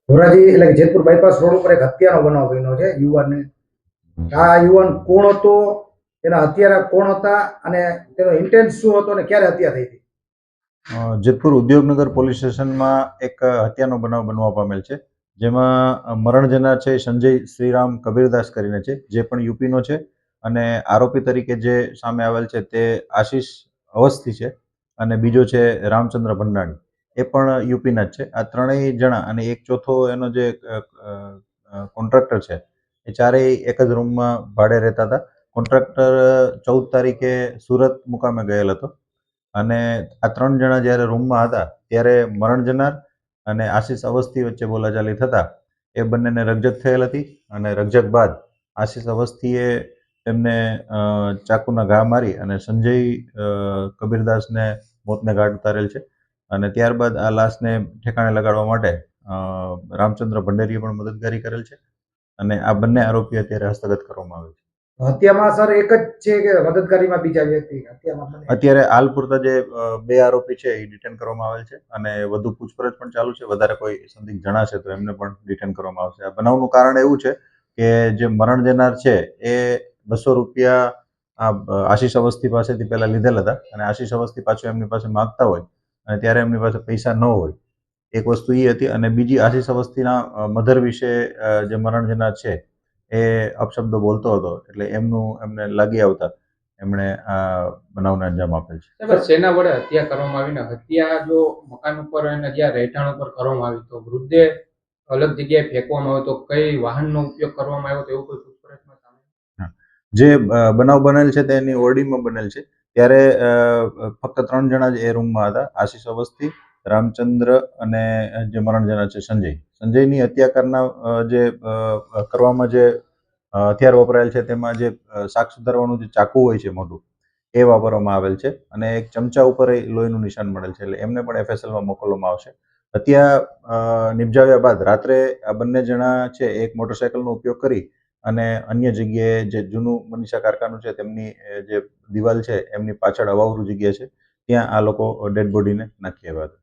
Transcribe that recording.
ધોરાજી એટલે કે Jetpur bypass road ઉપર એક હત્યાનો બનાવ બન્યો છે યુવાનને. આ યુવાન કોણ હતો, તેના હત્યારા કોણ હતા અને તેનો ઇન્ટેન્સ શું હતો અને ક્યારે હત્યા થઈ હતી? જેતપુર ઉદ્યોગનગર પોલીસ સ્ટેશનમાં એક હત્યાનો બનાવ બનવા પામેલ છે, જેમાં મરણ જનાર છે સંજય શ્રીરામ કબીરદાસ કરીને છે, જે પણ યુપીનો છે, અને આરોપી તરીકે જે સામે આવેલ છે તે આશીષ અવસ્થી છે, અને બીજો છે રામચંદ્ર ભંડાણી, એ પણ યુપીના જ છે. આ ત્રણેય જણા અને એક ચોથો એનો જે કોન્ટ્રાક્ટર છે, એ ચારેય એક જ રૂમમાં ભાડે રહેતા હતા. કોન્ટ્રાક્ટર 14 તારીખે સુરત મુકામે ગયેલ હતો, અને આ ત્રણ જણા જ્યારે રૂમમાં હતા ત્યારે મરણ જનાર અને આશીષ અવસ્થી વચ્ચે બોલાચાલી થતા એ બંનેને રકઝક થયેલ હતી, અને રકઝક બાદ આશીષ અવસ્થીએ તેમને ચાકુના ઘા મારી અને સંજય કબીરદાસને મોતને ઘાટ ઉતારેલ છે. અને ત્યારબાદ આ લાશને ઠેકાણે લગાડવા માટે રામચંદ્ર ભંડેરીએ પણ મદદગારી કરેલ છે, અને આ બંને આરોપી અત્યારે હસ્તગત કરવામાં આવે છે. હત્યામાં સર એક જ છે કે મદદગારીમાં બીજા વ્યક્તિ? હત્યામાં અત્યારે હાલ પૂરતા જે બે આરોપી છે એ ડિટેન કરવામાં આવેલ છે, અને વધુ પૂછપરછ પણ ચાલુ છે. વધારે કોઈ સંદિગ્ધ જણાશે તો એમને પણ ડિટેન કરવામાં આવશે. આ બનાવનું કારણ એવું છે કે જે મરણ જનાર છે એ 200 રૂપિયા આશીષ અવસ્થી પાસેથી પહેલા લીધેલ હતા, અને આશીષ અવસ્થી પાછું એમની પાસે માંગતા હોય અને ત્યારે એમની પાસે પૈસા ન હોય, એક વસ્તુ એ હતી. અને બીજી, આશીષ અવસ્થીના મધર વિશે જે મરણ જનાર છે એ અપશબ્દો બોલતો હતો, એટલે એમને લાગી આવતા એમણે આ બનાવને અંજામ આપેલ છે. શેના વડે હત્યા કરવામાં આવી ને હત્યા જો મકાન ઉપર અને જ્યાં રહેઠાણ ઉપર કરવામાં આવી તો મૃતદેહ અલગ જગ્યાએ ફેંકવામાં આવ્યો તો કઈ વાહનનો ઉપયોગ કરવામાં આવ્યો તો એવું કોઈ પૂછપરછમાં સામે? જે બનાવ બનેલ છે તેની ઓરડીમાં બનેલ છે, ત્યારે ફક્ત 3 જણા જ એ રૂમમાં હતા: આશીષ અવસ્થી, રામચંદ્ર અને જે મરણ જનાર છે સંજયની હત્યા કરવામાં જે હથિયાર વપરાયેલ છે તેમાં જે શાક સુધારવાનું જે ચાકુ હોય છે મોટું, એ વાપરવામાં આવેલ છે, અને એક ચમચા ઉપર લોહીનું નિશાન મળેલ છે, એટલે એમને પણ FSLમાં મોકલવામાં આવશે. હત્યા નિપજાવ્યા બાદ રાત્રે આ બંને જણા છે એક મોટરસાયકલનો ઉપયોગ કરી અને અન્ય જગ્યાએ જે જૂનું મનીષા કારખાનું છે તેમની જે દિવાલ છે એમની પાછળ અવાવરૂ જગ્યા છે, ત્યાં આ લોકો ડેડ બોડીને નાખી આવ્યા હતા.